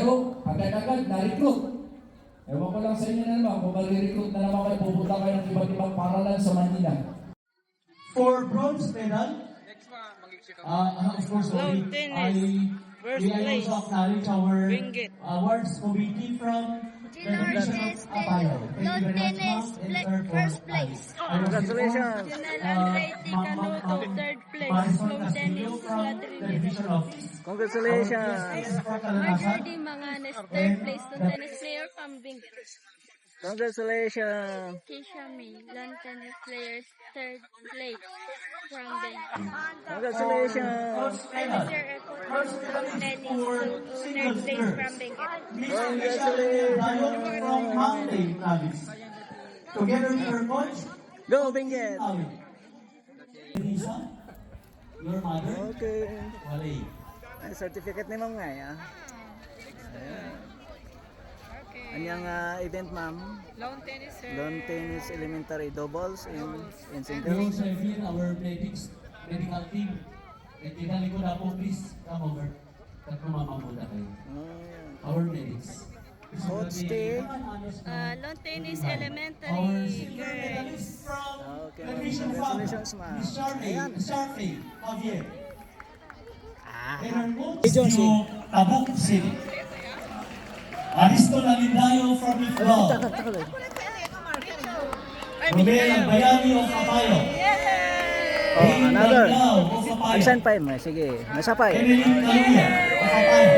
Pero agad-agad na-recruit. Ewan ko lang sa inyo na naman, kung mag-recruit na naman kayo, pupunta kayo ng iba't-ibang paralan sa Manila. For bronze medal, of course, Lawn tennis, first we place, also acknowledge our Ringgit. awards committee from the Division of Apayo. Thank you very much, ma'am. And third first place. Congratulations. Janelle Andretti Canuto, third place. Marisol Lawn Castillo tennis, from the Division of Congratulations. Marjorie Manganes, third place. Lawn tennis player from Benguet. Congratulations. Keisha May, lawn tennis players, third place from Benguet. Congratulations. Sir Echo, lawn tennis, third place from Benguet. from Monday Province. Together with our coach, Go, Benguet. Lisa, your mother, Okay. Wale. Ay, certificate ni ma'am nga, ah. Ayan. Anyang event, ma'am? Lawn tennis, sir. Lawn tennis elementary doubles in We singles. also have here our medical team. And tinali ko na po, please, come over. At kumamamuda kayo. Ayan. Our medics. Coach T. Lawn tennis elementary Our silver girls. medalist from Okay, the Division of congratulations, ma'am. Miss Charmaine Javier. And our coach, Hey, Josie. yung Tabuk City. Aristo Lalindayo from Ifbao. Romel Bayani of Apayo. Oh, another. Langgao of Apayo. Agsan pa yun, sige. Nasa pa yun. Evelyn Caluya of Apayo.